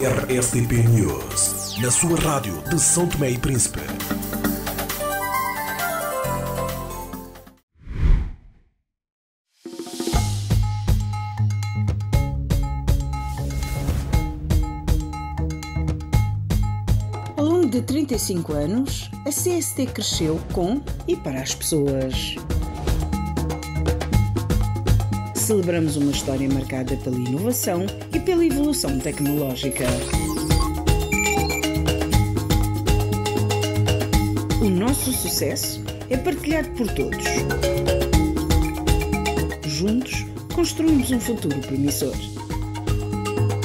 RSTP News, na sua rádio de São Tomé e Príncipe. Ao longo de 35 anos, a CST cresceu com e para as pessoas. Celebramos uma história marcada pela inovação e pela evolução tecnológica. O nosso sucesso é partilhado por todos. Juntos, construímos um futuro promissor.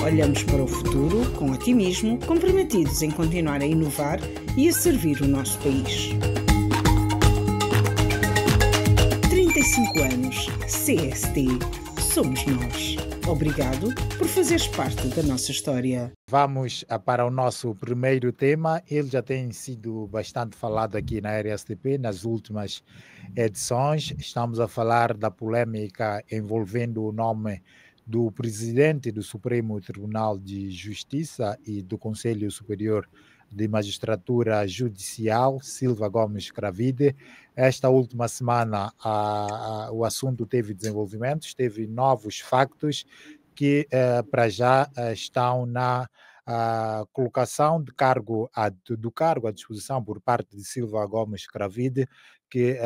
Olhamos para o futuro com otimismo, comprometidos em continuar a inovar e a servir o nosso país. 35 anos, CST, somos nós. Obrigado por fazeres parte da nossa história. Vamos para o nosso primeiro tema. Ele já tem sido bastante falado aqui na RSTP nas últimas edições. Estamos a falar da polêmica envolvendo o nome do presidente do Supremo Tribunal de Justiça e do Conselho Superior de Magistratura Judicial, Silva Gomes Cravide. Esta última semana o assunto teve desenvolvimentos, teve novos factos que para já estão na colocação do cargo à disposição por parte de Silva Gomes Cravide, que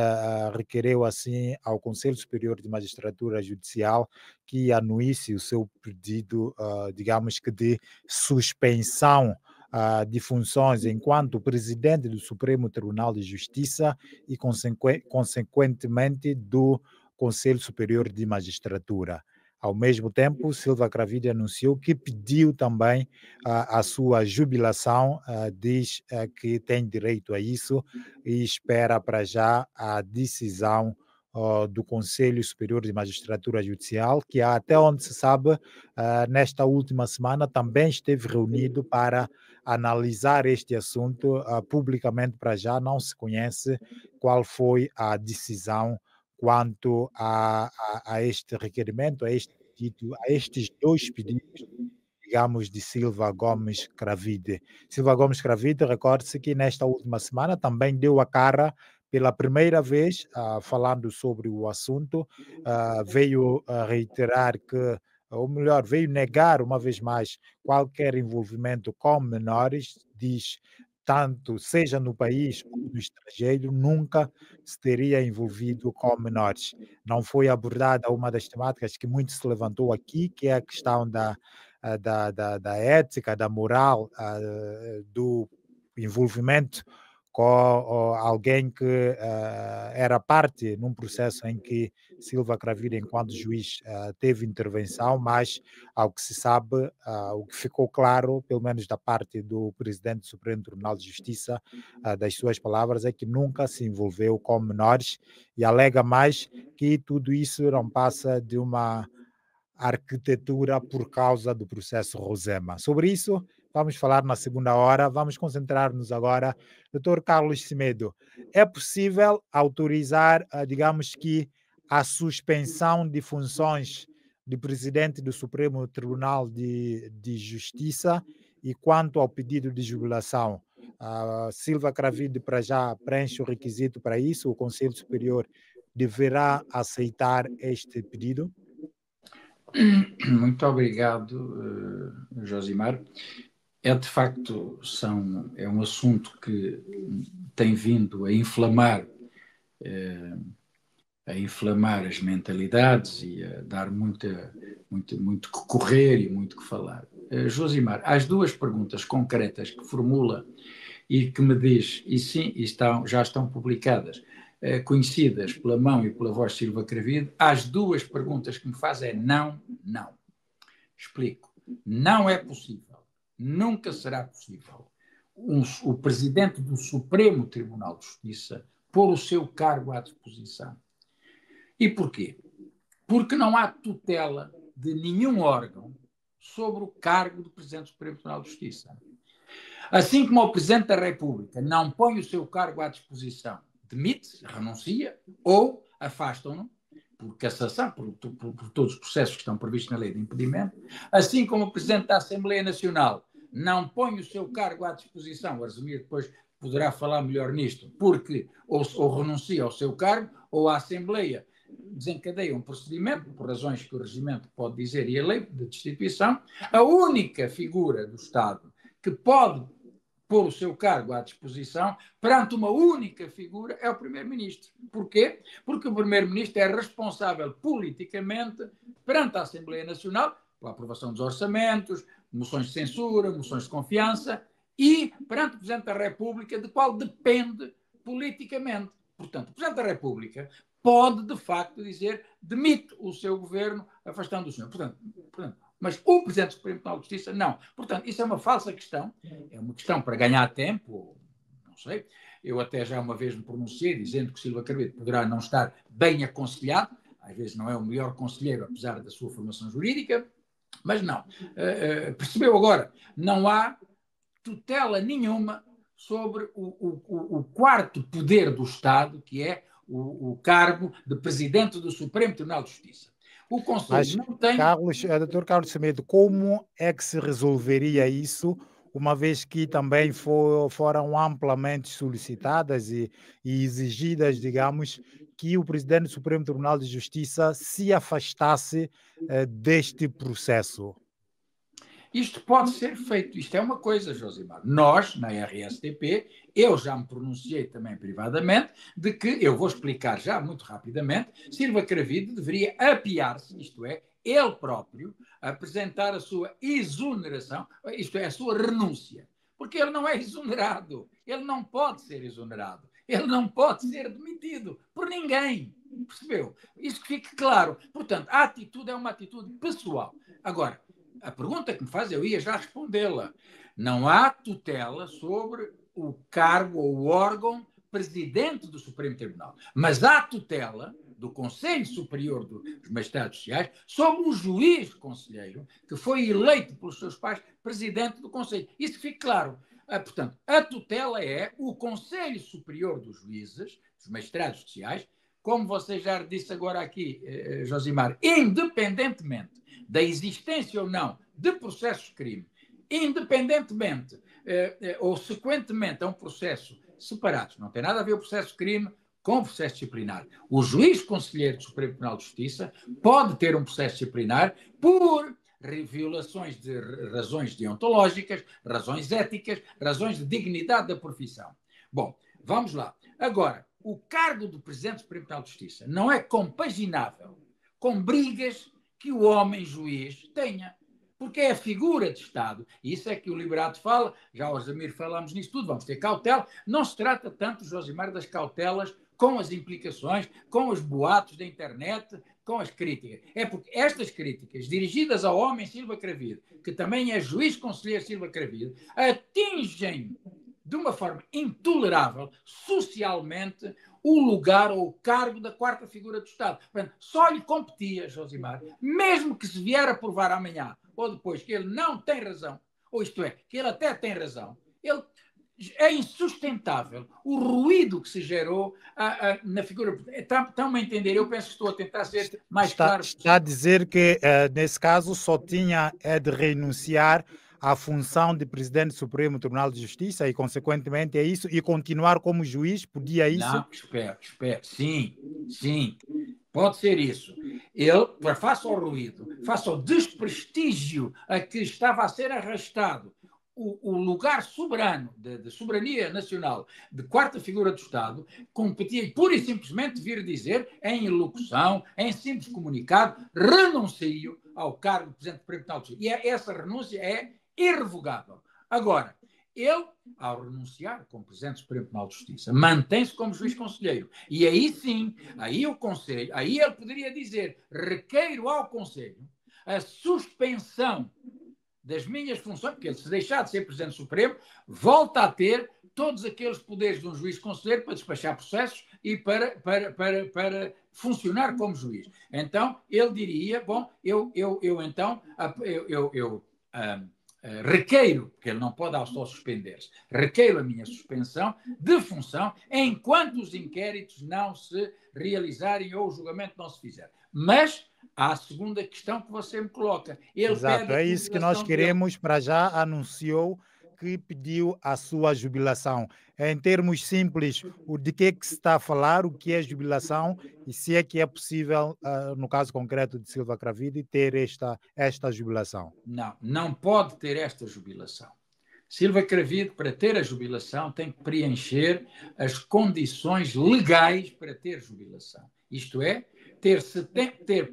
requereu assim ao Conselho Superior de Magistratura Judicial que anuísse o seu pedido, digamos que de suspensão de funções enquanto presidente do Supremo Tribunal de Justiça e, consequentemente, do Conselho Superior de Magistratura. Ao mesmo tempo, Silva Cravide anunciou que pediu também a sua jubilação, diz que tem direito a isso e espera para já a decisão do Conselho Superior de Magistratura Judicial, que até onde se sabe, nesta última semana também esteve reunido para analisar este assunto. Publicamente para já não se conhece qual foi a decisão quanto a este requerimento, a este pedido, a estes dois pedidos, digamos, de Silva Gomes Cravide. Silva Gomes Cravide, recorde-se que nesta última semana também deu a cara pela primeira vez, falando sobre o assunto, veio reiterar que, ou melhor, veio negar uma vez mais qualquer envolvimento com menores, diz tanto seja no país ou no estrangeiro, nunca se teria envolvido com menores. Não foi abordada uma das temáticas que muito se levantou aqui, que é a questão da ética, da moral, do envolvimento com alguém que era parte num processo em que Silva Cravide, enquanto juiz, teve intervenção, mas, ao que se sabe, o que ficou claro, pelo menos da parte do presidente do Supremo Tribunal de Justiça, das suas palavras, é que nunca se envolveu com menores e alega mais que tudo isso não passa de uma arquitetura por causa do processo Rosema. Sobre isso, vamos falar na segunda hora. Vamos concentrar-nos agora. Dr. Carlos Semedo, é possível autorizar, digamos que, a suspensão de funções de presidente do Supremo Tribunal de Justiça? E quanto ao pedido de jubilação, Silva Cravide para já preenche o requisito para isso? O Conselho Superior deverá aceitar este pedido? Muito obrigado, Josimar. É de facto é um assunto que tem vindo a inflamar as mentalidades e a dar muito que correr e muito que falar. Josimar, as duas perguntas concretas que formula e que me diz, e sim, já estão publicadas, conhecidas pela mão e pela voz de Silva Cravide, as duas perguntas que me faz é não, não. Explico. Não é possível, nunca será possível o presidente do Supremo Tribunal de Justiça pôr o seu cargo à disposição. E porquê? Porque não há tutela de nenhum órgão sobre o cargo do presidente do Supremo Tribunal de Justiça. Assim como o Presidente da República não põe o seu cargo à disposição, demite-se, renuncia ou afastam-no por cassação, por todos os processos que estão previstos na lei de impedimento, assim como o Presidente da Assembleia Nacional não põe o seu cargo à disposição, o Arsemir depois poderá falar melhor nisto, porque ou renuncia ao seu cargo, ou a Assembleia desencadeia um procedimento, por razões que o regimento pode dizer e a lei de destituição, a única figura do Estado que pode pôr o seu cargo à disposição perante uma única figura é o Primeiro-Ministro. Porquê? Porque o Primeiro-Ministro é responsável politicamente perante a Assembleia Nacional pela aprovação dos orçamentos, moções de censura, moções de confiança e perante o Presidente da República, de qual depende politicamente. Portanto, o Presidente da República pode, de facto, dizer demite o seu governo afastando o senhor. Portanto, mas o Presidente do Supremo Tribunal de Justiça, não. Portanto, isso é uma falsa questão, é uma questão para ganhar tempo, não sei. Eu até já uma vez me pronunciei dizendo que Silva Carvalho poderá não estar bem aconselhado, às vezes não é o melhor conselheiro, apesar da sua formação jurídica, mas não. Percebeu agora? Não há tutela nenhuma sobre o quarto poder do Estado, que é o cargo de Presidente do Supremo Tribunal de Justiça. O Conselho não tem... Dr. Carlos Semedo, como é que se resolveria isso, uma vez que também foram amplamente solicitadas e exigidas, digamos, que o Presidente do Supremo Tribunal de Justiça se afastasse deste processo? Isto pode ser feito. Isto é uma coisa, Josimar. Nós, na RSTP, eu já me pronunciei também privadamente de que, eu vou explicar já muito rapidamente, Silva Cravide deveria apiar-se, isto é, ele próprio, apresentar a sua exoneração, isto é, a sua renúncia. Porque ele não é exonerado. Ele não pode ser exonerado. Ele não pode ser demitido por ninguém. Percebeu? Isso que fique claro. Portanto, a atitude é uma atitude pessoal. Agora, a pergunta que me faz, eu ia já respondê-la. Não há tutela sobre o cargo ou o órgão presidente do Supremo Tribunal, mas há tutela do Conselho Superior dos Magistrados Sociais sobre o juiz conselheiro que foi eleito pelos seus pais presidente do Conselho. Isso fica claro. Portanto, a tutela é o Conselho Superior dos Juízes, dos Magistrados Sociais, como você já disse agora aqui, Josimar, independentemente da existência ou não de processos de crime, independentemente ou sequentemente a um processo separados, não tem nada a ver o processo de crime com o processo disciplinar. O juiz conselheiro do Supremo Tribunal de Justiça pode ter um processo disciplinar por violações de razões deontológicas, razões éticas, razões de dignidade da profissão. Bom, vamos lá. Agora, o cargo do Presidente do Supremo Tribunal de Justiça não é compaginável com brigas que o homem juiz tenha, porque é a figura de Estado. E isso é que o Liberato fala, já o Arsemir falámos nisso tudo, vamos ter cautela. Não se trata tanto, Josimar, das cautelas com as implicações, com os boatos da internet, com as críticas. É porque estas críticas, dirigidas ao homem Silva Cravide, que também é juiz conselheiro Silva Cravide, atingem de uma forma intolerável, socialmente, o lugar ou o cargo da quarta figura do Estado. Portanto, só lhe competia, Josimar, mesmo que se vier a provar amanhã ou depois que ele não tem razão, ou isto é, que ele até tem razão, é insustentável o ruído que se gerou na figura. Estão-me a entender? Eu penso que estou a tentar ser mais claro. Está a dizer que, nesse caso, só tinha de renunciar à função de Presidente do Supremo Tribunal de Justiça e, consequentemente, é isso, e continuar como juiz? Podia isso? Não, espera. Sim. Pode ser isso. Ele, face ao ruído, face ao desprestígio a que estava a ser arrastado o lugar soberano, de soberania nacional, de quarta figura do Estado, competia pura e simplesmente vir dizer, em elocução, em simples comunicado, renuncio ao cargo de Presidente do Supremo Tribunal de Justiça. E essa renúncia é irrevogável. Agora, ele, ao renunciar como Presidente do Supremo Tribunal de Justiça, mantém-se como juiz conselheiro. E aí sim, aí o Conselho, aí ele poderia dizer, requeiro ao Conselho a suspensão das minhas funções, porque ele, se deixar de ser Presidente Supremo, volta a ter todos aqueles poderes de um juiz conselheiro para despachar processos e para funcionar como juiz. Então, ele diria, bom, eu requeiro, porque ele não pode auto-suspender-se, requeiro a minha suspensão de função enquanto os inquéritos não se realizarem ou o julgamento não se fizer. Mas há a segunda questão que você me coloca. Ele Exato, pede a é isso que nós jubilação queremos. Para já anunciou que pediu a sua jubilação. Em termos simples, de que se está a falar, o que é jubilação e se é que é possível, no caso concreto de Silva Cravide, ter esta jubilação. Não, não pode ter esta jubilação. Silva Cravide, para ter a jubilação, tem que preencher as condições legais para ter jubilação. Isto é,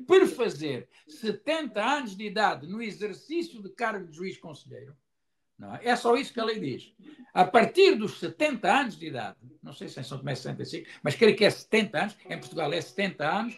perfazer 70 anos de idade no exercício de cargo de juiz conselheiro. Não é? É só isso que a lei diz. A partir dos 70 anos de idade, não sei se em São Tomé é 65, mas creio que é 70 anos, em Portugal é 70 anos,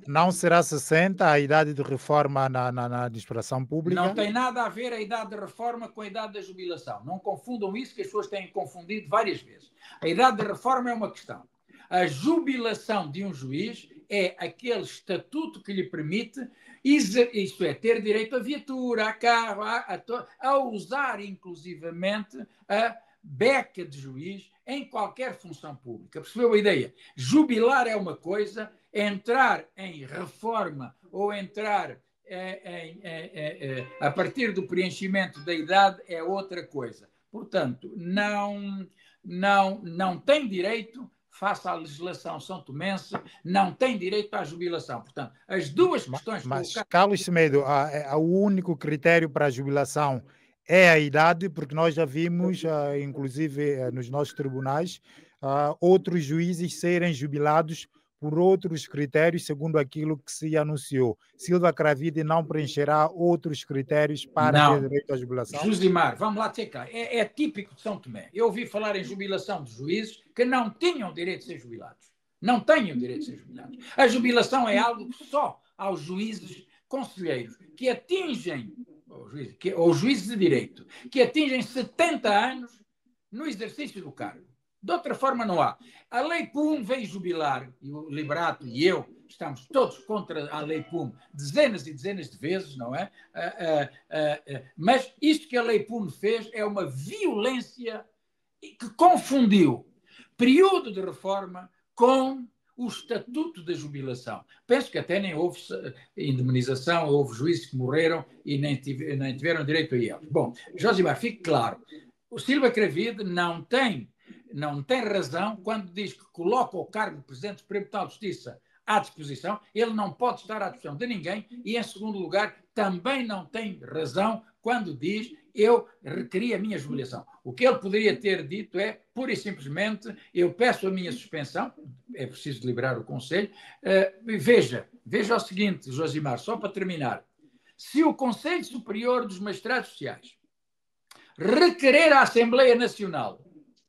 não será 60 a idade de reforma na administração pública? Não tem nada a ver a idade de reforma com a idade da jubilação. Não confundam isso, que as pessoas têm confundido várias vezes. A idade de reforma é uma questão. A jubilação de um juiz é aquele estatuto que lhe permite, isto é, ter direito a viatura, a carro, a usar inclusivamente a beca de juiz em qualquer função pública. Percebeu a ideia? Jubilar é uma coisa, entrar em reforma ou entrar a partir do preenchimento da idade é outra coisa. Portanto, não tem direito, face à legislação são tomense, não tem direito à jubilação. Portanto, as duas questões... Mas, Carlos Semedo, o único critério para a jubilação é a idade, porque nós já vimos, inclusive nos nossos tribunais, outros juízes serem jubilados por outros critérios, segundo aquilo que se anunciou. Silva Cravide não preencherá outros critérios para ter direito à jubilação? Josimar, vamos lá ter cá. É típico de São Tomé. Eu ouvi falar em jubilação de juízes que não tinham direito de ser jubilados. Não têm o direito de ser jubilados. A jubilação é algo que só aos juízes conselheiros que atingem, ou juízes de direito, que atingem 70 anos no exercício do cargo. De outra forma, não há. A Lei PUM veio jubilar, e o Liberato e eu estamos todos contra a Lei PUM dezenas e dezenas de vezes, não é? Mas isto que a Lei PUM fez é uma violência que confundiu período de reforma com o estatuto da jubilação. Penso que até nem houve indemnização, houve juízes que morreram e nem tiveram direito a eles. Bom, Josimar, fique claro, o Silva Cravide não tem razão quando diz que coloca o cargo de Presidente do Supremo Tribunal de Justiça à disposição. Ele não pode estar à disposição de ninguém e, em segundo lugar, também não tem razão quando diz eu requeri a minha jubilação. O que ele poderia ter dito é, pura e simplesmente, eu peço a minha suspensão, é preciso deliberar o Conselho. Veja o seguinte, Josimar, só para terminar. Se o Conselho Superior dos Magistrados Sociais requerer à Assembleia Nacional,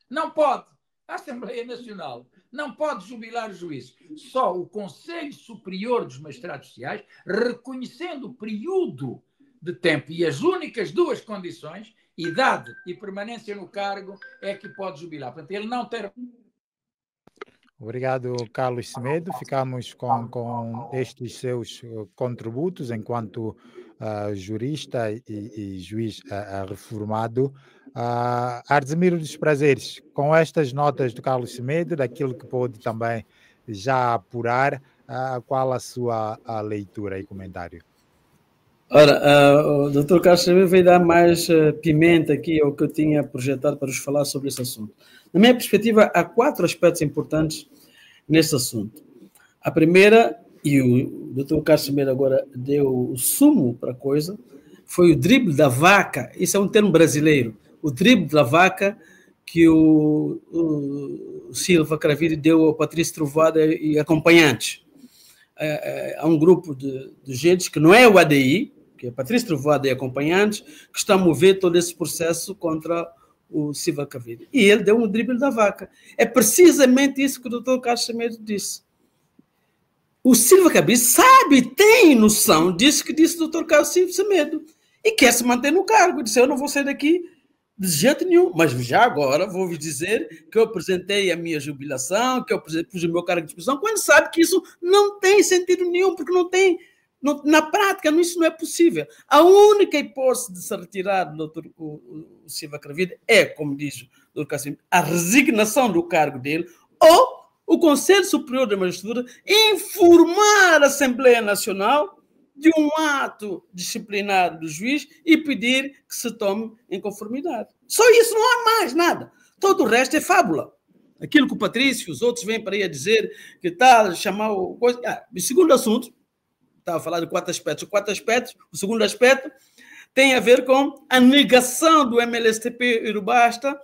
não pode. A Assembleia Nacional não pode jubilar o juiz. Só o Conselho Superior dos Magistrados Sociais, reconhecendo o período de tempo e as únicas duas condições, idade e permanência no cargo, é que pode jubilar. Portanto, ele não tem... Obrigado, Carlos Semedo. Ficamos com estes seus contributos enquanto jurista e juiz reformado. Ardzemiro dos Prazeres, com estas notas do Carlos Semedo, daquilo que pôde também já apurar, qual a sua leitura e comentário? Ora, o Dr. Carlos Semedo veio dar mais pimenta aqui ao que eu tinha projetado para vos falar sobre esse assunto. Na minha perspectiva, há 4 aspectos importantes nesse assunto. A primeira, e o Dr. Carlos Semedo agora deu o sumo para a coisa, foi o drible da vaca. Isso é um termo brasileiro. O drible da vaca que o Silva Cravide deu ao Patrício Trovoada e acompanhantes. Há um grupo de gente que não é o ADI, que é Patrício Trovoada e acompanhantes, que está a mover todo esse processo contra o Silva Cravide. E ele deu um drible da vaca. É precisamente isso que o Dr. Carlos Semedo disse. O Silva Cravide sabe, tem noção disso que disse o Dr. Carlos Semedo e quer se manter no cargo. Disse, eu não vou sair daqui de jeito nenhum, mas já agora vou vos dizer que eu apresentei a minha jubilação, que eu pus o meu cargo de disposição, quando sabe que isso não tem sentido nenhum, porque na prática isso não é possível. A única hipótese de se retirar do o Silva Cravide é, como diz o Dr. Cassim, a resignação do cargo dele ou o Conselho Superior da Magistratura informar a Assembleia Nacional de um ato disciplinar do juiz e pedir que se tome em conformidade. Só isso, não há mais nada. Todo o resto é fábula. Aquilo que o Patrício e os outros vêm para aí a dizer, que tal, chamar o... O segundo assunto, estava a falar de 4 aspectos. O segundo aspecto tem a ver com a negação do MLSTP Urubasta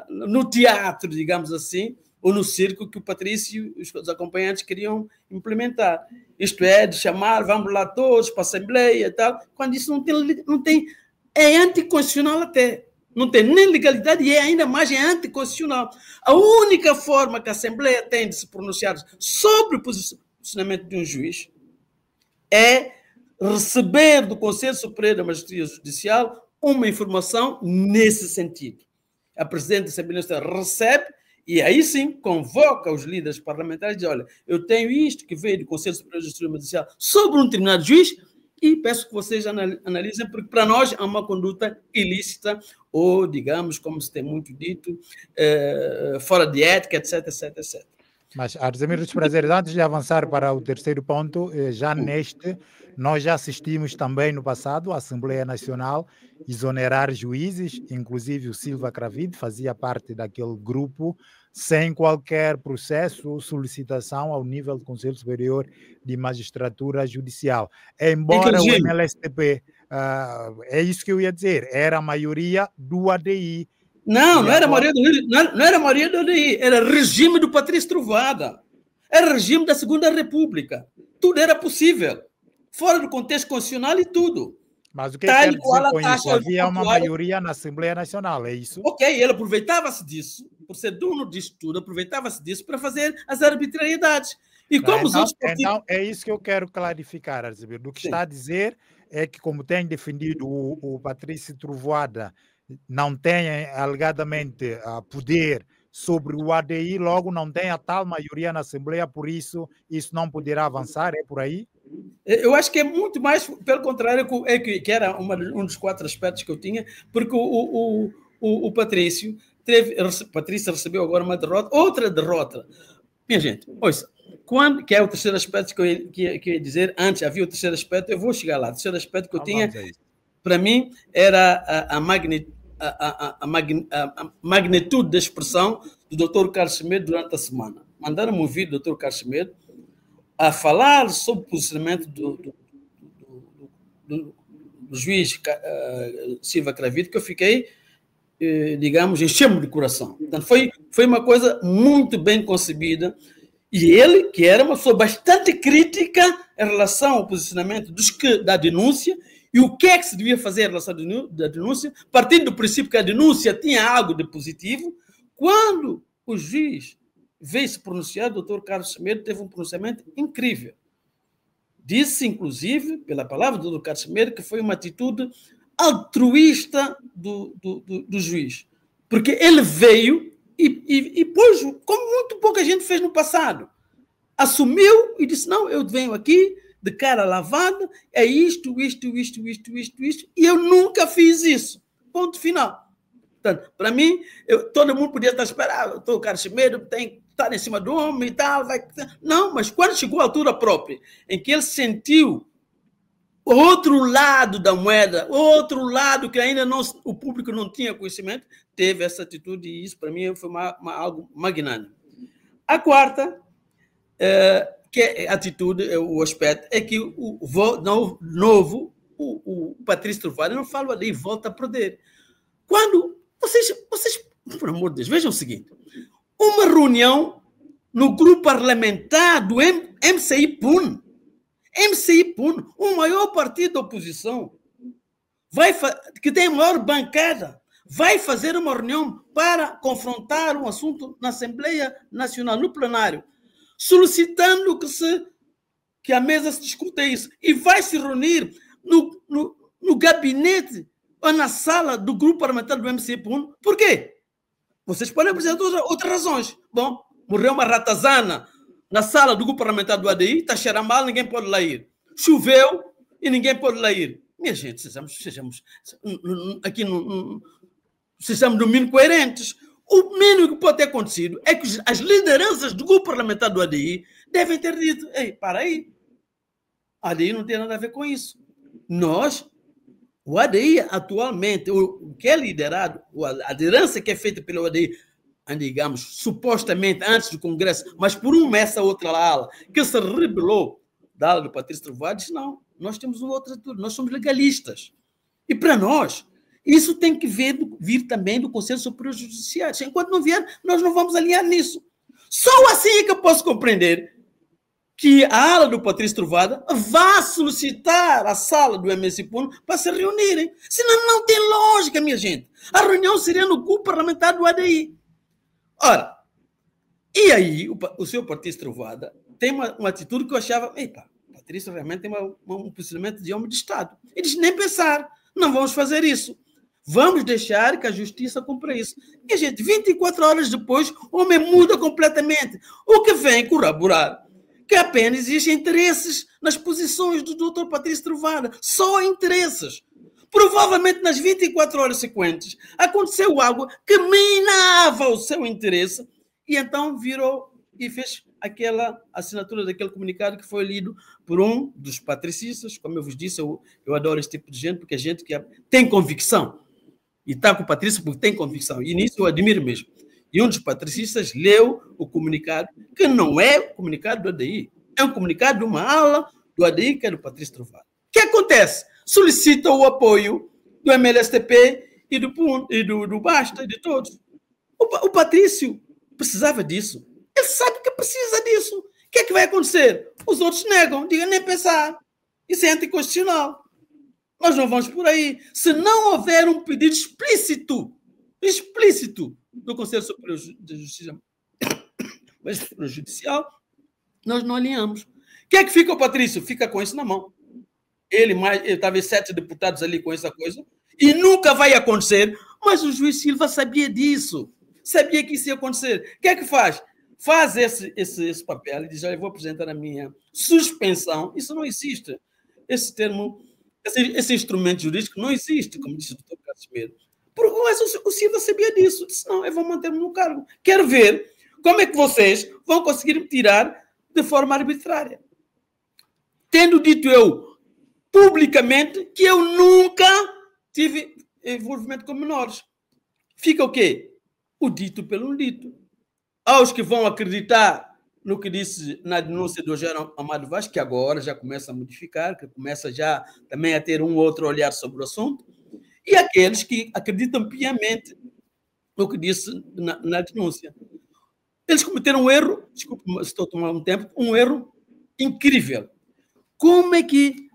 no teatro, digamos assim, ou no circo que o Patrício e os acompanhantes queriam implementar. Isto é, de chamar, vamos lá todos para a Assembleia e tal, quando isso não tem é anticonstitucional até. Não tem nem legalidade e ainda mais é anticonstitucional. A única forma que a Assembleia tem de se pronunciar sobre o posicionamento de um juiz é receber do Conselho Superior da Magistratura Judicial uma informação nesse sentido. A Presidente da Assembleia Nacional recebe e aí sim convoca os líderes parlamentares e diz, olha, eu tenho isto que veio do Conselho Superior da Justiça Judicial sobre um determinado juiz e peço que vocês analisem, porque para nós há uma conduta ilícita ou, digamos, como se tem muito dito, fora de ética, etc, etc, etc. Mas, Artzemir dos Prazeres, antes de avançar para o terceiro ponto, já neste, nós já assistimos também no passado a Assembleia Nacional exonerar juízes, inclusive o Silva Cravide fazia parte daquele grupo, sem qualquer processo ou solicitação ao nível do Conselho Superior de Magistratura Judicial. Embora o MLSTP, é isso que eu ia dizer, era a maioria do ADI. Não era a maioria do ADI, era regime do Patrício Trovoada, era regime da Segunda República. Tudo era possível, fora do contexto constitucional e tudo. Mas o que quer dizer com isso? Havia uma maioria na Assembleia Nacional, é isso? Ok, ele aproveitava-se disso, por ser dono disso tudo, aproveitava-se disso para fazer as arbitrariedades. E como os outros partidos... Então, é isso que eu quero clarificar, Artzemir. O que está a dizer é que, como tem defendido o Patrício Trovoada, não tem alegadamente poder sobre o ADI, logo não tem a tal maioria na Assembleia, por isso não poderá avançar, é por aí? Eu acho que é muito mais, pelo contrário, que era um dos 4 aspectos que eu tinha, porque o Patrício recebeu agora uma derrota, outra derrota. Minha gente, ouça, que é o terceiro aspecto que eu ia dizer, antes havia o terceiro aspecto, eu vou chegar lá, o terceiro aspecto que eu tinha, para mim, era a magnitude da expressão do Dr. Carlos Semedo durante a semana. Mandaram-me ouvir o Dr. Carlos Semedo a falar sobre o posicionamento do juiz Silva Cravide, que eu fiquei, digamos, enchendo de coração. Então, foi uma coisa muito bem concebida, e ele, que era uma pessoa bastante crítica em relação ao posicionamento da denúncia, e o que é que se devia fazer em relação à denúncia, partindo do princípio que a denúncia tinha algo de positivo, quando o juiz veio se pronunciar, o doutor Carlos Semedo teve um pronunciamento incrível. Disse, inclusive, pela palavra do doutor Carlos Semedo, que foi uma atitude altruísta do juiz. Porque ele veio e pôs, como muito pouca gente fez no passado, assumiu e disse, não, eu venho aqui de cara lavada, é isto, e eu nunca fiz isso. Ponto final. Portanto, para mim, todo mundo podia estar esperando, o doutor Carlos Semedo tem que estar em cima do homem e tal. Não, mas quando chegou à altura própria, em que ele sentiu o outro lado da moeda, outro lado que ainda o público não tinha conhecimento, teve essa atitude e isso, para mim, foi algo magnânimo. A quarta, que é a atitude, o aspecto, é que o Patrício Trovoada não fala ali, volta a perder. Quando vocês, por amor de Deus, vejam o seguinte, uma reunião no grupo parlamentar do MCI-PUN, o maior partido da oposição, que tem a maior bancada, vai fazer uma reunião para confrontar um assunto na Assembleia Nacional, no plenário, solicitando que a mesa se discuta isso, e vai se reunir no gabinete ou na sala do grupo parlamentar do MCI-PUN. Por quê? Vocês podem apresentar outras razões. Bom, morreu uma ratazana na sala do grupo parlamentar do ADI, está cheirando mal, ninguém pode lá ir. Choveu e ninguém pode lá ir. Minha gente, sejamos aqui sejamos no mínimo coerentes. O mínimo que pode ter acontecido é que as lideranças do grupo parlamentar do ADI devem ter dito: ei, para aí, a ADI não tem nada a ver com isso. O ADI atualmente, o que é liderado, a liderança que é feita pelo ADI, digamos, supostamente antes do Congresso, mas por essa outra ala, que se rebelou da ala do Patrício Trovoada, disse: não, nós temos uma outra atitude, nós somos legalistas. E para nós, isso tem que vir também do Conselho Superior Judiciário. Enquanto não vier, nós não vamos alinhar nisso. Só assim é que eu posso compreender que a ala do Patrício Trovoada vá solicitar a sala do MS Puno para se reunirem. Senão não tem lógica, minha gente. A reunião seria no grupo parlamentar do ADI. Ora, e aí o senhor Patrício Trovoada tem uma atitude que eu achava: epa, o Patrício realmente tem um posicionamento de homem de Estado. Ele diz: nem pensar, não vamos fazer isso. Vamos deixar que a justiça cumpra isso. E, gente, 24 horas depois, o homem muda completamente. O que vem corroborar que apenas existem interesses nas posições do Dr. Patrício Trovoada. Só interesses. Provavelmente, nas 24 horas seguintes, aconteceu algo que minava o seu interesse e então virou e fez aquela assinatura daquele comunicado que foi lido por um dos patricistas. Como eu vos disse, eu adoro esse tipo de gente, porque é gente que tem convicção. E está com o Patrício porque tem convicção. E nisso eu admiro mesmo. E um dos patricistas leu o comunicado, que não é o comunicado do ADI, é um comunicado de uma ala do ADI, que é do Patrício Trovoada. O que acontece? Solicita o apoio do MLSTP e do Basta, e de todos. O Patrício precisava disso. Ele sabe que precisa disso. O que é que vai acontecer? Os outros negam, digam nem pensar. Isso é anticonstitucional. Nós não vamos por aí. Se não houver um pedido explícito do Conselho Superior de Justiça, mas judicial, nós não alinhamos. O que é que fica o Patrício? Fica com isso na mão. Ele talvez 7 deputados ali com essa coisa, e nunca vai acontecer, mas o juiz Silva sabia disso, sabia que isso ia acontecer. O que é que faz? Faz esse papel e diz: olha, eu vou apresentar a minha suspensão. Isso não existe. Esse termo, esse instrumento jurídico não existe, como disse o doutor Casimiro. Mas o Silva sabia disso. Disse: não, eu vou manter-me no cargo. Quero ver como é que vocês vão conseguir me tirar de forma arbitrária. Tendo dito eu publicamente que eu nunca tive envolvimento com menores. Fica o quê? O dito pelo dito. Aos que vão acreditar no que disse na denúncia do Eugênio Amado Vaz, que agora já começa a modificar, que começa já também a ter um outro olhar sobre o assunto, e aqueles que acreditam piamente no que disse na denúncia. Eles cometeram um erro, desculpe, estou tomando um tempo, um erro incrível. Como é que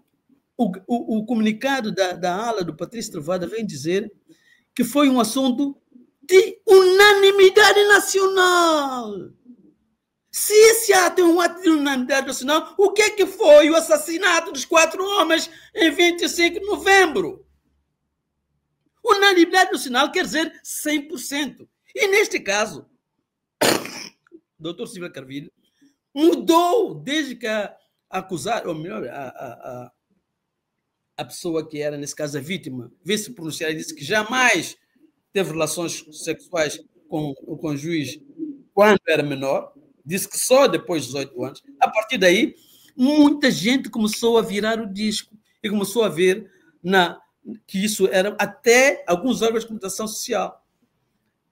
o comunicado da ala do Patrício Trovoada vem dizer que foi um assunto de unanimidade nacional? Se esse ato é um ato de unanimidade nacional, o que é que foi o assassinato dos 4 homens em 25 de novembro? Unanimidade nacional quer dizer 100%. E neste caso, o doutor Silva Carvalho mudou desde que a acusada, ou melhor, a pessoa que era, nesse caso, a vítima, veio se pronunciar e disse que jamais teve relações sexuais com o juiz quando era menor, disse que só depois dos 18 anos. A partir daí, muita gente começou a virar o disco e começou a ver que isso era até alguns órgãos de comunicação social.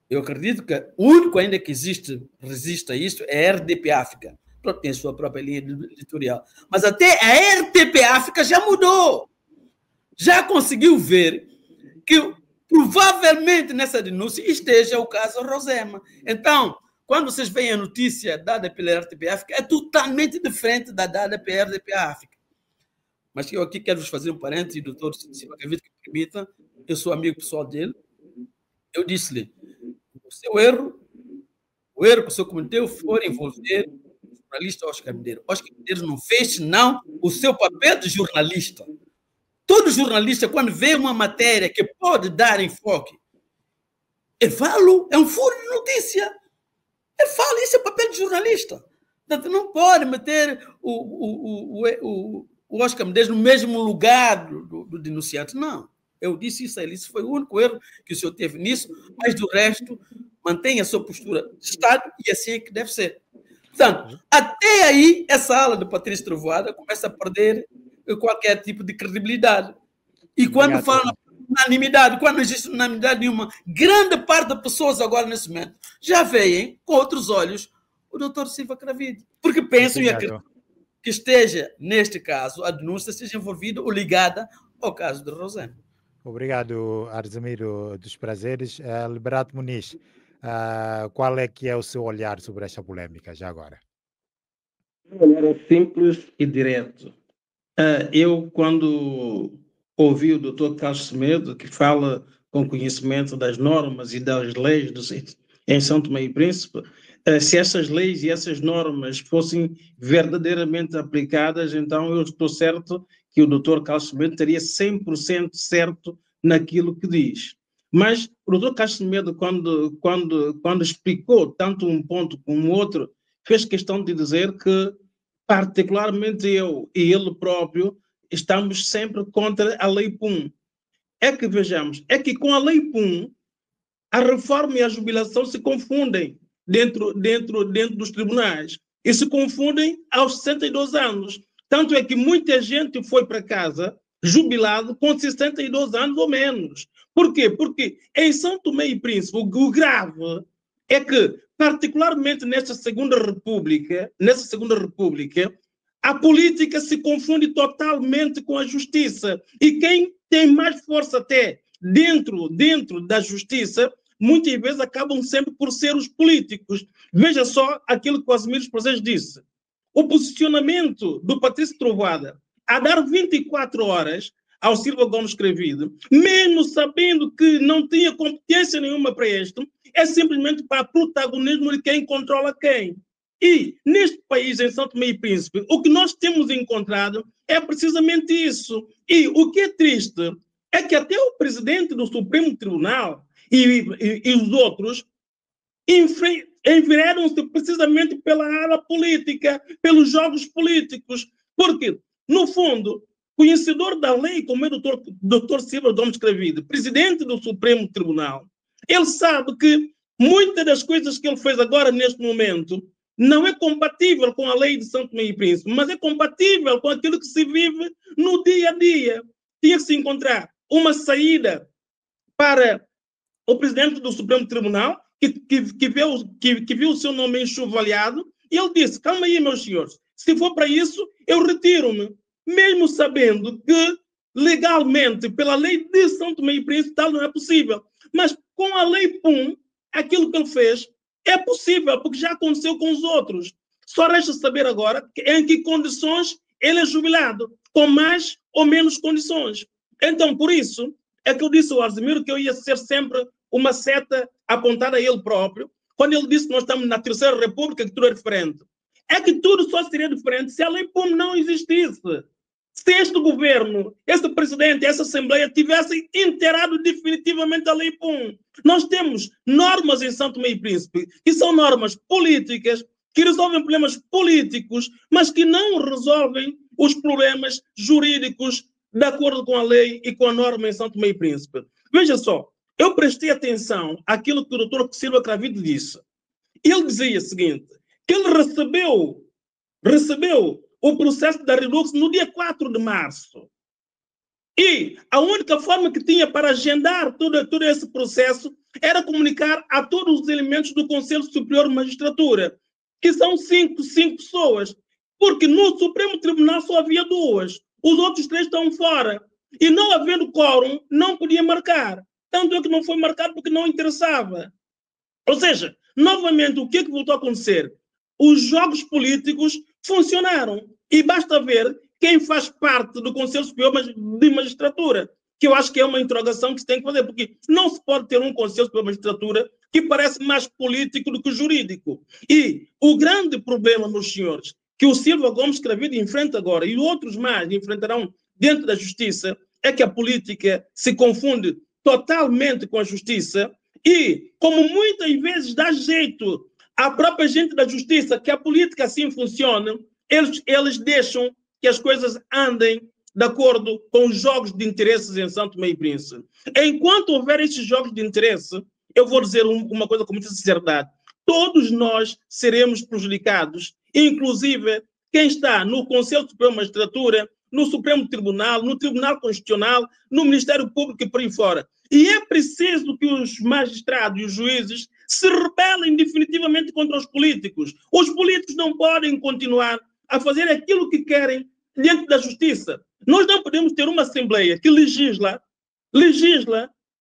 Eu acredito que o único ainda que resiste a isso é a RDP África. Tem a sua própria linha editorial. Mas até a RTP África já mudou. Já conseguiu ver que provavelmente nessa denúncia esteja o caso Rosema. Então, quando vocês veem a notícia dada pela RTP África, é totalmente diferente da dada pela RTP África. Mas eu aqui quero vos fazer um parênteses, doutor Silva Carvalho, que permita, eu sou amigo pessoal dele, eu disse-lhe: o erro que o senhor cometeu foi envolver o jornalista Oscar Medeiros. Oscar Medeiros não fez, não, o seu papel de jornalista. Todo jornalista, quando vê uma matéria que pode dar enfoque, ele fala, é um furo de notícia. Ele fala, isso é papel de jornalista. Portanto, não pode meter o Oscar Medeiros no mesmo lugar do denunciante. Não. Eu disse isso a ele. Isso foi o único erro que o senhor teve nisso, mas do resto, mantém a sua postura de Estado e assim é que deve ser. Portanto, até aí, essa ala de Patrício Trovoada começa a perder qualquer tipo de credibilidade. E quando fala na unanimidade, quando não existe unanimidade nenhuma, grande parte das pessoas agora nesse momento já veem com outros olhos o Dr. Silva Cravide. Porque pensam e acreditam que esteja, neste caso, a denúncia esteja envolvida ou ligada ao caso de Rosane. Obrigado, Arzemiro dos Prazeres. Liberato Muniz, qual é que é o seu olhar sobre esta polêmica, já agora? Um olhar simples e direto. Eu, quando ouvi o Dr. Carlos Semedo, que fala com conhecimento das normas e das leis em São Tomé e Príncipe, se essas leis e essas normas fossem verdadeiramente aplicadas, então eu estou certo que o Dr. Carlos Semedo estaria 100% certo naquilo que diz. Mas o Dr. Carlos Semedo, quando explicou tanto um ponto como o outro, fez questão de dizer que, particularmente eu e ele próprio, estamos sempre contra a Lei PUM. É que, vejamos, é que com a Lei PUM, a reforma e a jubilação se confundem dentro dos tribunais e se confundem aos 62 anos. Tanto é que muita gente foi para casa jubilado com 62 anos ou menos. Por quê? Porque em São Tomé e Príncipe, o grave é que, particularmente nessa segunda república, a política se confunde totalmente com a justiça. E quem tem mais força até dentro da justiça, muitas vezes acabam sempre por ser os políticos. Veja só aquilo que o Arzemiro dos Prazeres disse. O posicionamento do Patrício Trovoada a dar 24 horas ao Silva Gomes Cravide, mesmo sabendo que não tinha competência nenhuma para isto, é simplesmente para protagonismo de quem controla quem. E, neste país, em São Tomé e Príncipe, o que nós temos encontrado é precisamente isso. E o que é triste é que até o presidente do Supremo Tribunal e os outros enveredaram-se precisamente pela ala política, pelos jogos políticos. Porque, no fundo, conhecedor da lei, como é o Dr. Silva Gomes Cravide, presidente do Supremo Tribunal, ele sabe que muitas das coisas que ele fez agora, neste momento, não é compatível com a lei de São Tomé e Príncipe, mas é compatível com aquilo que se vive no dia a dia. Tinha que se encontrar uma saída para o presidente do Supremo Tribunal, que viu o seu nome enxovalhado, e ele disse: calma aí, meus senhores, se for para isso, eu retiro-me. Mesmo sabendo que, legalmente, pela lei de São Tomé e Príncipe, tal não é possível. Mas com a lei PUM, aquilo que ele fez é possível, porque já aconteceu com os outros. Só resta saber agora em que condições ele é jubilado, com mais ou menos condições. Então, por isso, é que eu disse ao Arzemiro que eu ia ser sempre uma seta apontada a ele próprio, quando ele disse que nós estamos na Terceira República, que tudo é diferente. É que tudo só seria diferente se a lei PUM não existisse. Se este governo, este presidente, essa Assembleia tivessem inteirado definitivamente a lei PUM. Nós temos normas em São Tomé e Príncipe, que são normas políticas, que resolvem problemas políticos, mas que não resolvem os problemas jurídicos de acordo com a lei e com a norma em São Tomé e Príncipe. Veja só, eu prestei atenção àquilo que o Dr. Silva Cravide disse. Ele dizia o seguinte, que ele recebeu o processo da Redux no dia 4 de março. E a única forma que tinha para agendar todo esse processo era comunicar a todos os elementos do Conselho Superior de Magistratura, que são cinco pessoas, porque no Supremo Tribunal só havia 2, os outros 3 estão fora. E não havendo quórum, não podia marcar. Tanto é que não foi marcado porque não interessava. Ou seja, novamente, o que é que voltou a acontecer? Os jogos políticos funcionaram. E basta ver quem faz parte do Conselho Superior de Magistratura, que eu acho que é uma interrogação que se tem que fazer, porque não se pode ter um Conselho Superior de Magistratura que parece mais político do que jurídico. E o grande problema, meus senhores, que o Silva Gomes Cravide enfrenta agora e outros mais enfrentarão dentro da justiça, é que a política se confunde totalmente com a justiça e, como muitas vezes dá jeito à própria gente da justiça que a política assim funciona, eles deixam que as coisas andem de acordo com os jogos de interesses em São Tomé e Príncipe. Enquanto houver esses jogos de interesse, eu vou dizer uma coisa com muita sinceridade. Todos nós seremos prejudicados, inclusive quem está no Conselho Supremo de Magistratura, no Supremo Tribunal, no Tribunal Constitucional, no Ministério Público e por aí fora. E é preciso que os magistrados e os juízes se rebelem definitivamente contra os políticos. Os políticos não podem continuar a fazer aquilo que querem diante da justiça. Nós não podemos ter uma Assembleia que legisla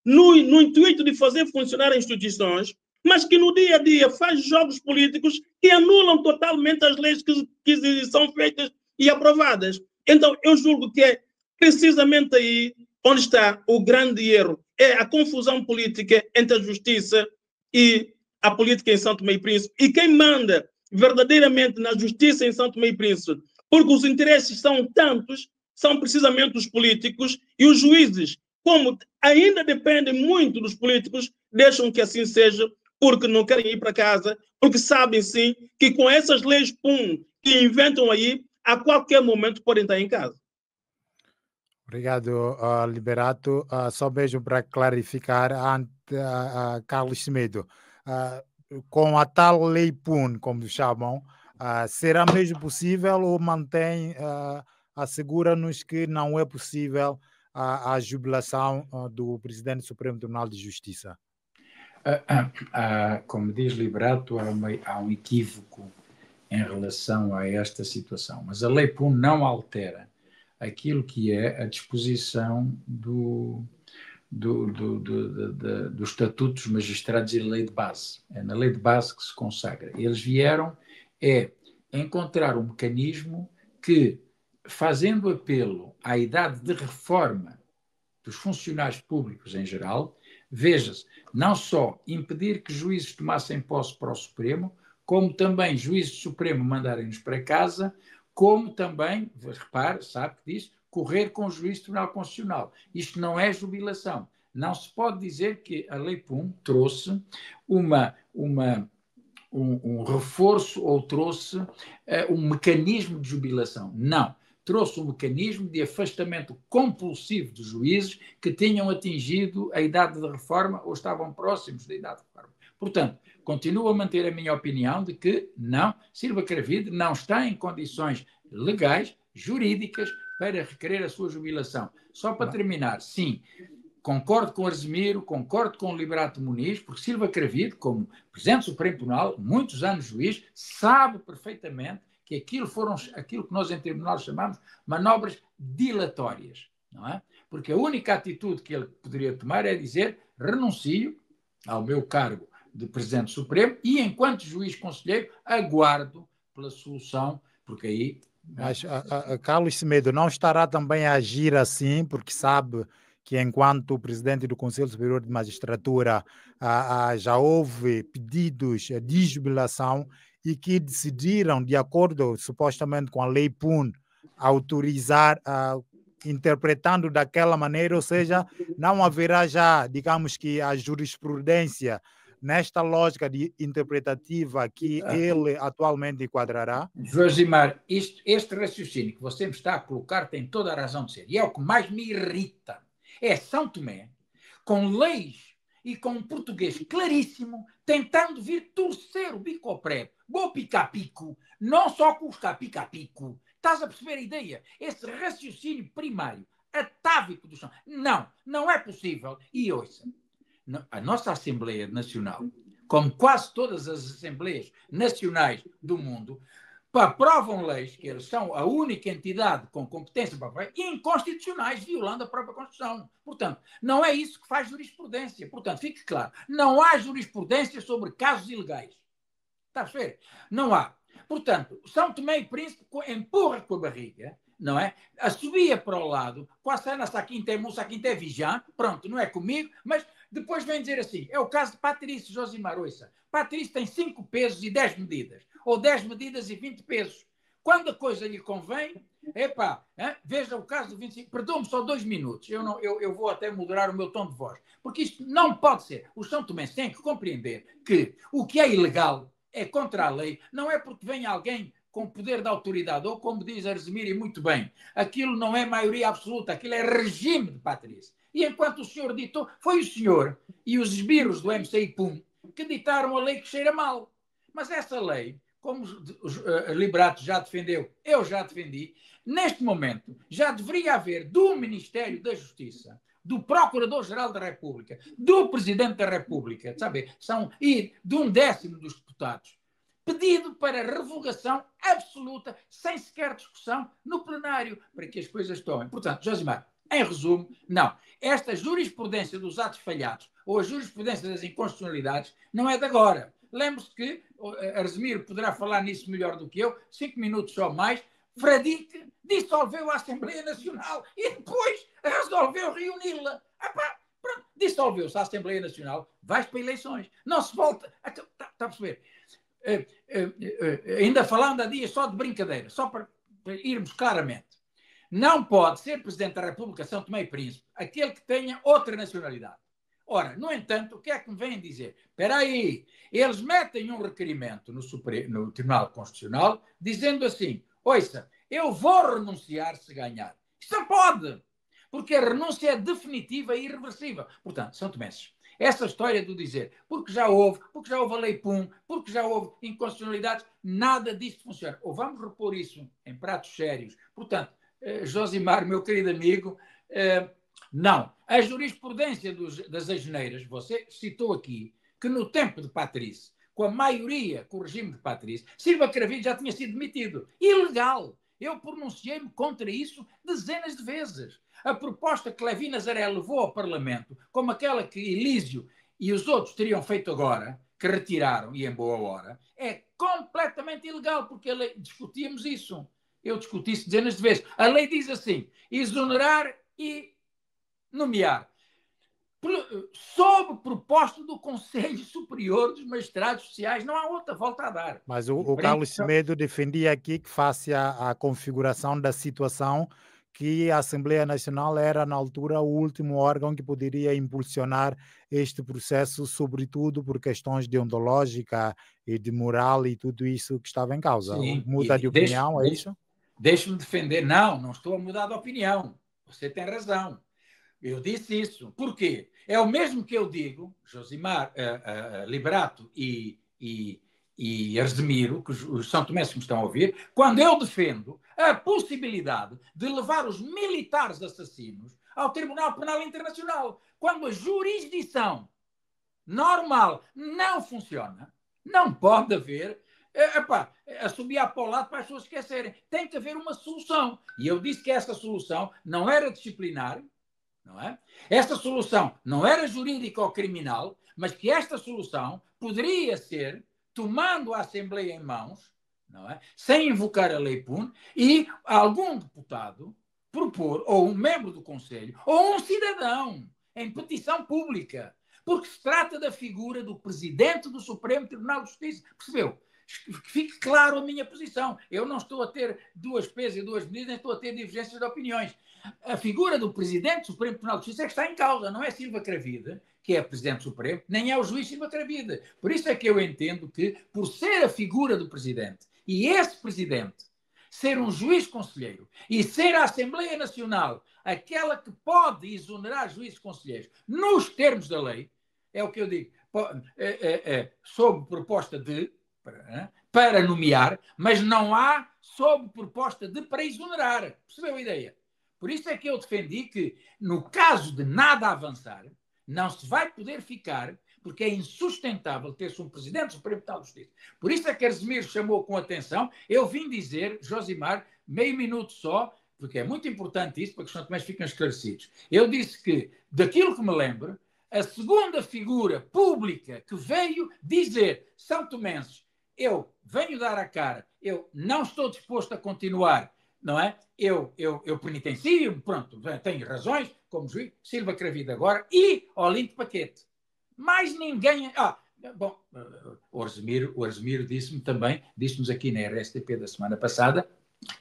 no intuito de fazer funcionar as instituições, mas que no dia a dia faz jogos políticos que anulam totalmente as leis que são feitas e aprovadas. Então, eu julgo que é precisamente aí onde está o grande erro, é a confusão política entre a justiça e a política em São Tomé e Príncipe. E quem manda verdadeiramente na justiça em São Tomé e Príncipe, porque os interesses são tantos, são precisamente os políticos, e os juízes, como ainda dependem muito dos políticos, deixam que assim seja, porque não querem ir para casa, porque sabem sim que com essas leis que inventam aí, a qualquer momento podem estar em casa. Obrigado, Liberato. Só mesmo para clarificar, Carlos Semedo, com a tal lei PUN, como chamam, será mesmo possível ou assegura-nos que não é possível a jubilação do Presidente do Supremo Tribunal de Justiça? Como diz Liberato, há um equívoco em relação a esta situação, mas a lei PUN não altera aquilo que é a disposição dos estatutos dos magistrados e a lei de base. É na lei de base que se consagra. Eles vieram encontrar um mecanismo que, fazendo apelo à idade de reforma dos funcionários públicos em geral, veja-se, não só impedir que juízes tomassem posse para o Supremo, como também juízes do Supremo mandarem-nos para casa, como também, repare, sabe que diz, correr com o juiz do Tribunal Constitucional. Isto não é jubilação. Não se pode dizer que a Lei PUN trouxe um reforço ou trouxe um mecanismo de jubilação. Não. Trouxe um mecanismo de afastamento compulsivo dos juízes que tinham atingido a idade de reforma ou estavam próximos da idade de reforma. Portanto, continuo a manter a minha opinião de que não, Silva Cravide não está em condições legais, jurídicas, para requerer a sua jubilação. Só para terminar, sim, concordo com o Arsemiro, concordo com o Liberato Muniz, porque Silva Cravide, como Presidente do Supremo Tribunal, muitos anos juiz, sabe perfeitamente que aquilo que nós em tribunal chamamos manobras dilatórias, não é? Porque a única atitude que ele poderia tomar é dizer renuncio ao meu cargo de Presidente do Supremo e, enquanto juiz conselheiro, aguardo pela solução, porque aí... Mas Carlos Semedo não estará também a agir assim, porque sabe que, enquanto Presidente do Conselho Superior de Magistratura, já houve pedidos de jubilação e que decidiram, de acordo supostamente com a Lei PUN, autorizar, interpretando daquela maneira, ou seja, não haverá já, digamos que a jurisprudência nesta lógica interpretativa que ele atualmente enquadrará? Josimar, este raciocínio que você me está a colocar tem toda a razão de ser. E é o que mais me irrita. É São Tomé, com leis e com um português claríssimo, tentando vir torcer o bico ao prego. Vou picar-pico, não só custar picar-pico. Estás a perceber a ideia? Esse raciocínio primário, atávico do chão. Não é possível. E ouça, a nossa Assembleia Nacional, como quase todas as Assembleias Nacionais do mundo, aprovam leis, que eles são a única entidade com competência para fazer, inconstitucionais, violando a própria Constituição. Portanto, não é isso que faz jurisprudência. Portanto, fique claro, não há jurisprudência sobre casos ilegais. Está a perceber? Não há. Portanto, São Tomé e Príncipe empurra com a barriga, não é? Assobia para o lado, quase a Saquinta é Vijan, pronto, não é comigo, mas depois vem dizer assim, é o caso de Patrício Josimar, ouça. Patrício tem 5 pesos e 10 medidas, ou 10 medidas e 20 pesos. Quando a coisa lhe convém, veja o caso do 25, perdoe-me só 2 minutos, eu vou até moderar o meu tom de voz, porque isto não pode ser. Os São Tomenses têm que compreender que o que é ilegal é contra a lei, não é porque vem alguém com poder de autoridade, ou como diz Arsemiro, e muito bem, aquilo não é maioria absoluta, aquilo é regime de Patrício. E enquanto o senhor ditou, foi o senhor e os esbirros do MCI-PUM que ditaram a lei que cheira mal. Mas essa lei, como o Liberato já defendeu, eu já defendi, neste momento já deveria haver do Ministério da Justiça, do Procurador-Geral da República, do Presidente da República, sabe? E de 1/10 dos deputados, pedido para revogação absoluta, sem sequer discussão, no plenário, para que as coisas tomem. Portanto, Josimar, em resumo, não. Esta jurisprudência dos atos falhados ou a jurisprudência das inconstitucionalidades não é de agora. Lembre-se que, Arsemiro poderá falar nisso melhor do que eu, 5 minutos só mais, Fradique dissolveu a Assembleia Nacional e depois resolveu reuni-la. Pronto, dissolveu-se a Assembleia Nacional, vai para eleições. Não se volta. Está a perceber? Ainda falando há dias só de brincadeira, só para irmos claramente. Não pode ser Presidente da República São Tomé e Príncipe aquele que tenha outra nacionalidade. Ora, no entanto, o que é que me vêm dizer? Espera aí, eles metem um requerimento no Tribunal Constitucional dizendo assim, ouça, eu vou renunciar se ganhar. Isto não pode, porque a renúncia é definitiva e irreversível. Portanto, São Tomenses, essa história do dizer, porque já houve a lei PUM, porque já houve inconstitucionalidades, nada disto funciona. Ou vamos repor isso em pratos sérios. Portanto, Josimar, meu querido amigo, não. A jurisprudência das asneiras, você citou aqui, que no tempo de Patrício, com a maioria, com o regime de Patrício, Silva Cravinho já tinha sido demitido. Ilegal. Eu pronunciei-me contra isso dezenas de vezes. A proposta que Levi Nazaré levou ao Parlamento, como aquela que Elísio e os outros teriam feito agora, que retiraram, e em boa hora, é completamente ilegal, porque discutíamos isso. Eu discuti isso dezenas de vezes. A lei diz assim, exonerar e nomear. Sob proposta do Conselho Superior dos Magistrados Sociais, não há outra volta a dar. Mas o Carlos Semedo defendia aqui que, face à configuração da situação, que a Assembleia Nacional era, na altura, o último órgão que poderia impulsionar este processo, sobretudo por questões deontológicas e de moral e tudo isso que estava em causa. Sim, muda de opinião, é isso? Deixe-me defender. Não estou a mudar de opinião. Você tem razão. Eu disse isso. Por quê? É o mesmo que eu digo, Josimar, Liberato e Arsemiro, que os São Tomenses me estão a ouvir, quando eu defendo a possibilidade de levar os militares assassinos ao Tribunal Penal Internacional. Quando a jurisdição normal não funciona, não pode haver assobiar para o lado para as pessoas esquecerem. Tem que haver uma solução. E eu disse que essa solução não era disciplinar, não é? Esta solução não era jurídica ou criminal, mas que esta solução poderia ser tomando a Assembleia em mãos, não é? Sem invocar a lei PUN, e algum deputado propor, ou um membro do Conselho, ou um cidadão, em petição pública, porque se trata da figura do Presidente do Supremo Tribunal de Justiça. Percebeu? Que fique claro a minha posição. Eu não estou a ter duas pesos e duas medidas, nem estou a ter divergências de opiniões. A figura do Presidente do Supremo Tribunal de Justiça é que está em causa, não é Silva Cravide, que é Presidente Supremo, nem é o juiz Silva Cravide. Por isso é que eu entendo que, por ser a figura do Presidente, e esse Presidente ser um juiz conselheiro, e ser a Assembleia Nacional aquela que pode exonerar juízes conselheiros nos termos da lei, é o que eu digo, sob proposta de, para nomear, mas não há sob proposta de para exonerar. Percebeu a ideia? Por isso é que eu defendi que, no caso de nada avançar, não se vai poder ficar, porque é insustentável ter-se um Presidente do Supremo Tribunal de Justiça. Por isso é que Arsemiro chamou com atenção. Eu vim dizer, Josimar, meio minuto só, porque é muito importante isso, para que os São Tomenses fiquem esclarecidos. Eu disse que, daquilo que me lembro, a segunda figura pública que veio dizer, São Tomenses, eu venho dar a cara, eu não estou disposto a continuar, não é? Eu penitencio, pronto, tenho razões, como juiz, Silva Cravide agora, e Olinto Paquete. Mais ninguém... Bom, o Arsemiro disse-me também, disse-nos aqui na RSTP da semana passada,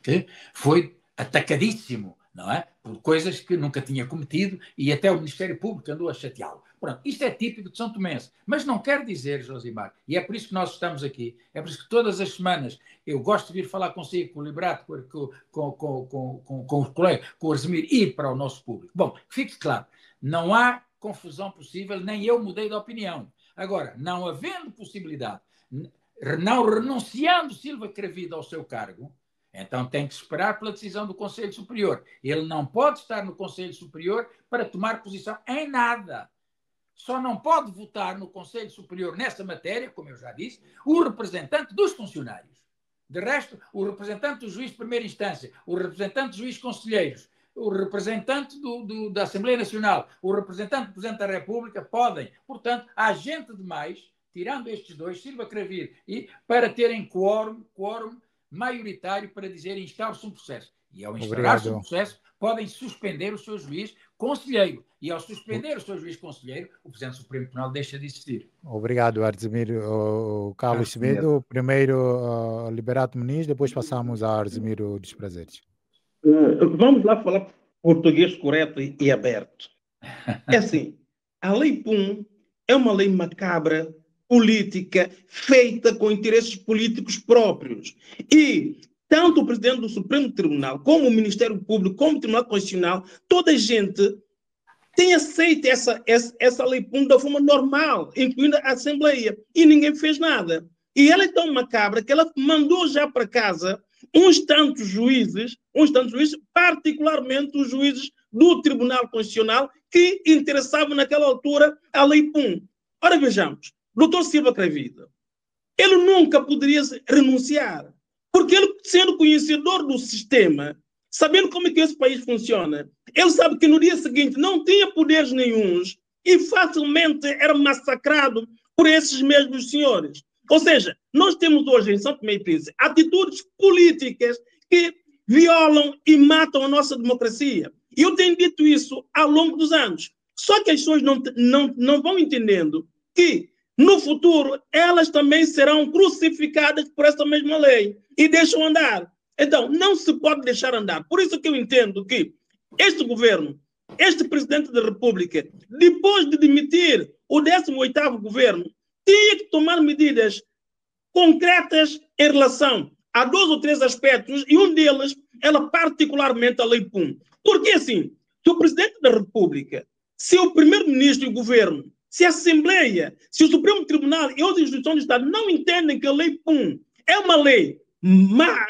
que foi atacadíssimo, não é? Por coisas que nunca tinha cometido e até o Ministério Público andou a chateá-lo. Pronto, isto é típico de São Tomense. Mas não quer dizer, Josimar, e é por isso que nós estamos aqui, é por isso que todas as semanas eu gosto de vir falar consigo, com o Liberato, com os colegas, com o Arsemiro e para o nosso público. Bom, fique claro, não há confusão possível, nem eu mudei de opinião. Agora, não havendo possibilidade, não renunciando Silva Cravida ao seu cargo, então tem que esperar pela decisão do Conselho Superior. Ele não pode estar no Conselho Superior para tomar posição em nada. Só não pode votar no Conselho Superior nessa matéria, como eu já disse, o representante dos funcionários. De resto, o representante do juiz de primeira instância, o representante dos juízes conselheiros, o representante da Assembleia Nacional, o representante do Presidente da República podem. Portanto, há gente demais, tirando estes dois, Silva Cravide, para terem quórum maioritário para dizer instaure-se um processo. E ao instaurar-se um processo, podem suspender o seu juiz conselheiro. E ao suspender o seu juiz conselheiro, o Presidente do Supremo Tribunal deixa de existir. Obrigado, Artzemiro. Carlos Semedo, primeiro Liberato Muniz, depois passamos a Artzemiro dos Prazeres. Vamos lá falar português correto e aberto. É assim, a Lei PUM é uma lei macabra, política, feita com interesses políticos próprios. E tanto o Presidente do Supremo Tribunal, como o Ministério Público, como o Tribunal Constitucional, toda a gente tem aceito essa Lei PUM da forma normal, incluindo a Assembleia, e ninguém fez nada. E ela é tão macabra que ela mandou já para casa uns tantos juízes, particularmente os juízes do Tribunal Constitucional, que interessavam naquela altura a Lei PUM. Ora, vejamos, Dr. Silva Cravide, ele nunca poderia renunciar, porque ele, sendo conhecedor do sistema, sabendo como é que esse país funciona, ele sabe que no dia seguinte não tinha poderes nenhuns e facilmente era massacrado por esses mesmos senhores. Ou seja, nós temos hoje em São Tomé e Príncipe atitudes políticas que violam e matam a nossa democracia. E eu tenho dito isso ao longo dos anos. Só que as pessoas não vão entendendo que, no futuro, elas também serão crucificadas por essa mesma lei e deixam andar. Então, não se pode deixar andar. Por isso que eu entendo que este governo, este Presidente da República, depois de demitir o 18º governo, tinha que tomar medidas concretas em relação a 2 ou 3 aspectos, e um deles era particularmente a Lei PUM. Porque assim, se o Presidente da República, se o Primeiro-Ministro e o Governo, se a Assembleia, se o Supremo Tribunal e outras instituições do Estado não entendem que a Lei PUM é uma lei má,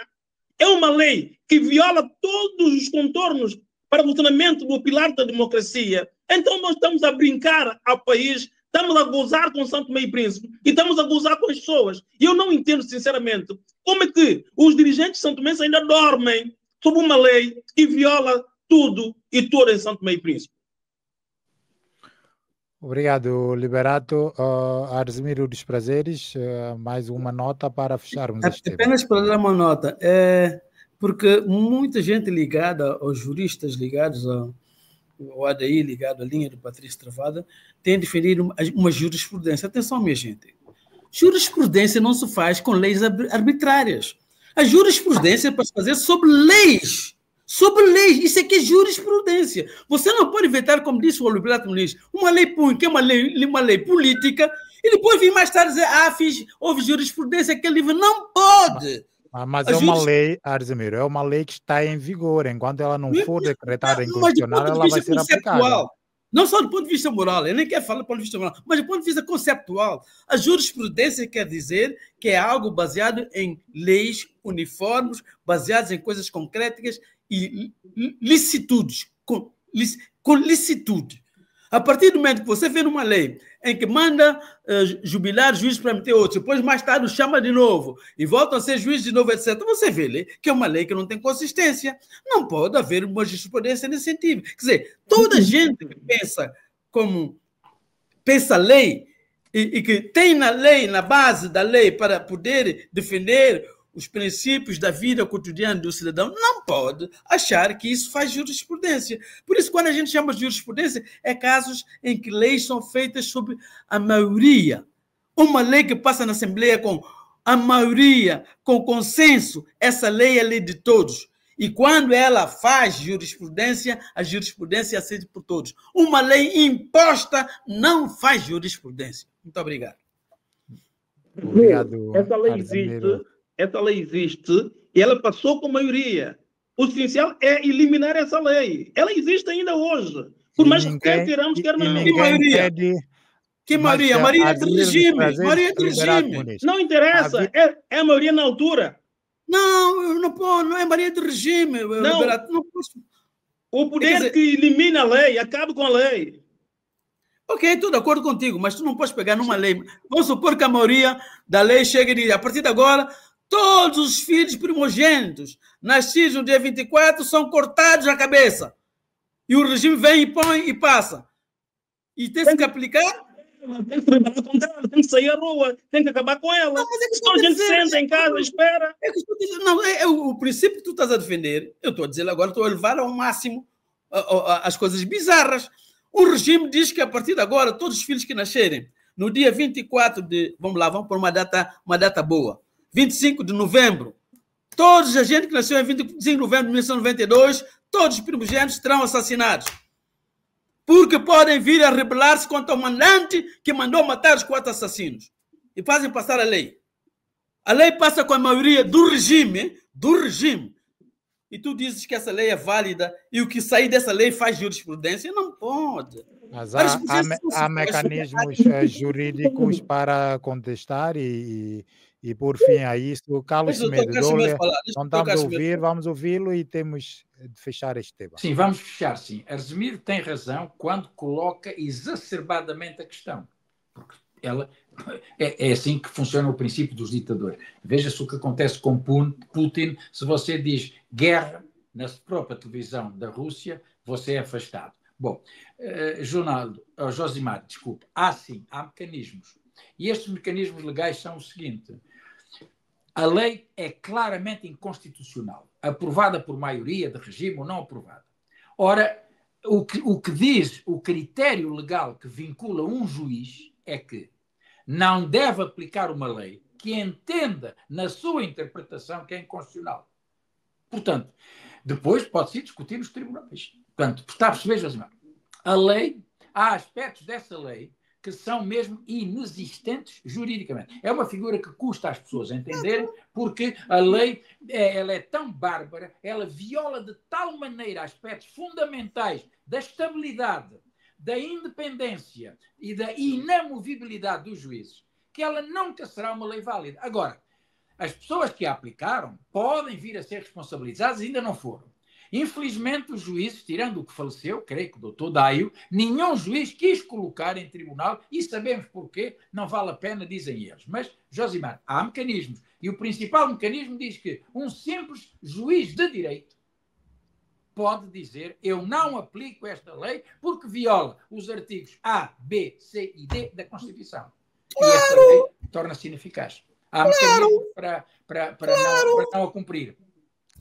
é uma lei que viola todos os contornos para o funcionamento do pilar da democracia, então nós estamos a brincar ao país. Estamos a gozar com São Tomé e Príncipe e estamos a gozar com as pessoas. E eu não entendo, sinceramente, como é que os dirigentes de São Tomé ainda dormem sob uma lei que viola tudo e todo em São Tomé e Príncipe. Obrigado, Liberato. Artzemiro dos Prazeres, mais uma nota para fecharmos este tema. Apenas para dar uma nota, porque muita gente ligada, aos juristas ligados o ADI ligado à linha do Patrício Travada, tem defendido uma jurisprudência. Atenção, minha gente. Jurisprudência não se faz com leis arbitrárias. A jurisprudência é para se fazer sobre leis. Sobre leis. Isso aqui é jurisprudência. Você não pode inventar, como disse o Liberato Muniz, uma lei PUM, que é uma lei política, e depois vir mais tarde dizer, houve jurisprudência, aquele livro. Não pode! Mas é uma lei, Artzemiro, é uma lei que está em vigor. Enquanto ela não for decretada inconstitucional, ela vai ser aplicada. Não só do ponto de vista moral, eu nem quero falar do ponto de vista moral, mas do ponto de vista conceptual. A jurisprudência quer dizer que é algo baseado em leis uniformes, baseadas em coisas concretas e licitudes, com licitude. A partir do momento que você vê numa lei em que manda jubilar juízes para meter outros, depois mais tarde chama de novo e voltam a ser juízes de novo, etc., você vê que é uma lei que não tem consistência. Não pode haver uma jurisprudência nesse sentido. Quer dizer, toda gente que pensa lei e que tem na lei, na base da lei, para poder defender os princípios da vida cotidiana do cidadão, não pode achar que isso faz jurisprudência. Por isso, quando a gente chama de jurisprudência, é casos em que leis são feitas sobre a maioria. Uma lei que passa na Assembleia com a maioria, com consenso, essa lei é lei de todos. E quando ela faz jurisprudência, a jurisprudência é aceita por todos. Uma lei imposta não faz jurisprudência. Muito obrigado. Obrigado. Essa lei existe e ela passou com maioria. O essencial é eliminar essa lei. Ela existe ainda hoje. Por mais que quer queiramos, quer não. Que maioria? Que maioria? A maioria é do regime. Maioria é do regime. Não interessa, é a maioria na altura. Não é maioria do regime. Não. O poder que elimina a lei, acaba com a lei. Ok, estou de acordo contigo, mas tu não podes pegar numa lei. Vamos supor que a maioria da lei chega e diz, a partir de agora, todos os filhos primogênitos nascidos no dia 24 são cortados a cabeça. E o regime vem e põe e passa. E tem que aplicar? Tem que trabalhar contra ela, tem que sair à rua, tem que acabar com ela. Não, mas então a gente senta em casa e espera. O princípio que tu estás a defender, eu estou a dizer agora, estou a levar ao máximo as coisas bizarras. O regime diz que a partir de agora, todos os filhos que nascerem no dia 24 de... Vamos pôr uma data boa. 25 de novembro. Todos a gente que nasceu em 25 de novembro de 1992, todos os primogênitos serão assassinados. Porque podem vir a rebelar-se contra o mandante que mandou matar os 4 assassinos. E fazem passar a lei. A lei passa com a maioria do regime. E tu dizes que essa lei é válida e o que sair dessa lei faz jurisprudência? Não pode. Mas há mecanismos jurídicos para contestar e por fim a isso. Carlos Semedo, não estamos a ouvir, vamos ouvi-lo e temos de fechar este tema. Sim, vamos fechar, sim. Argemiro tem razão quando coloca exacerbadamente a questão. Porque ela... É assim que funciona o princípio dos ditadores. Veja-se o que acontece com Putin. Se você diz guerra na própria televisão da Rússia, você é afastado. Bom, Josimar, desculpe. Há mecanismos. E estes mecanismos legais são o seguinte. A lei é claramente inconstitucional, aprovada por maioria de regime ou não aprovada. Ora, o que diz o critério legal que vincula um juiz é que não deve aplicar uma lei que entenda na sua interpretação que é inconstitucional. Portanto, depois pode-se discutir nos tribunais. Portanto, está a perceber, Josimar? A lei, há aspectos dessa lei que são mesmo inexistentes juridicamente. É uma figura que custa às pessoas entenderem, porque a lei ela é tão bárbara, ela viola de tal maneira aspectos fundamentais da estabilidade, da independência e da inamovibilidade dos juízes, que ela nunca será uma lei válida. Agora, as pessoas que a aplicaram podem vir a ser responsabilizadas e ainda não foram. Infelizmente, os juízes, tirando o que faleceu, creio que o doutor Daio, nenhum juiz quis colocar em tribunal, e sabemos porquê, não vale a pena, dizem eles. Mas, Josimar, há mecanismos. E o principal mecanismo diz que um simples juiz de direito pode dizer, eu não aplico esta lei porque viola os artigos A, B, C e D da Constituição. Claro. E esta lei torna-se ineficaz. Há mecanismos para não a cumprir.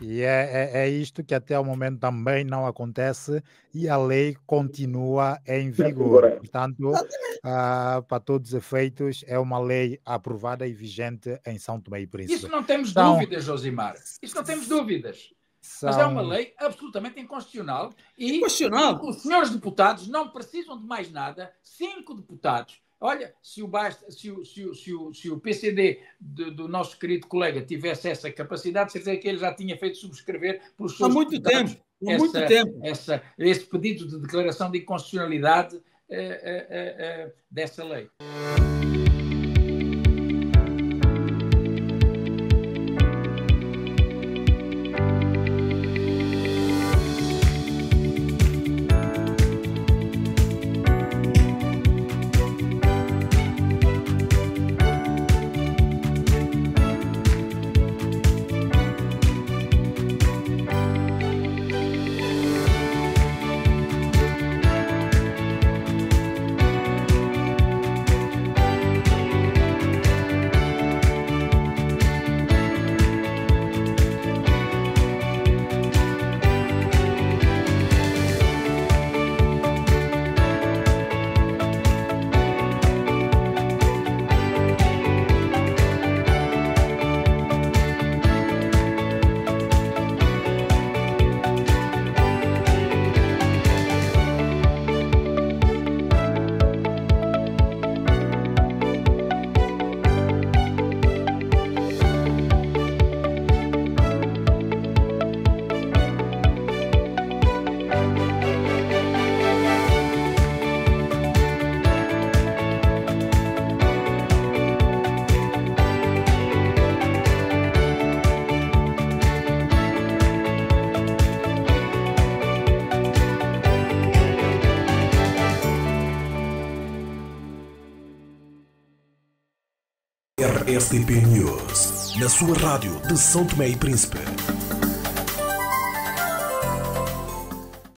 E é isto que até o momento também não acontece e a lei continua em vigor. Portanto, para todos os efeitos, é uma lei aprovada e vigente em São Tomé e Príncipe. Isso não temos dúvidas, Josimar. Isso não temos dúvidas. Mas é uma lei absolutamente inconstitucional e os senhores deputados não precisam de mais nada. 5 deputados. Olha, se o PCD do nosso querido colega tivesse essa capacidade, certeza que ele já tinha feito subscrever pelos seus deputados esse pedido de declaração de inconstitucionalidade dessa lei. RSTP News, na sua rádio de São Tomé e Príncipe.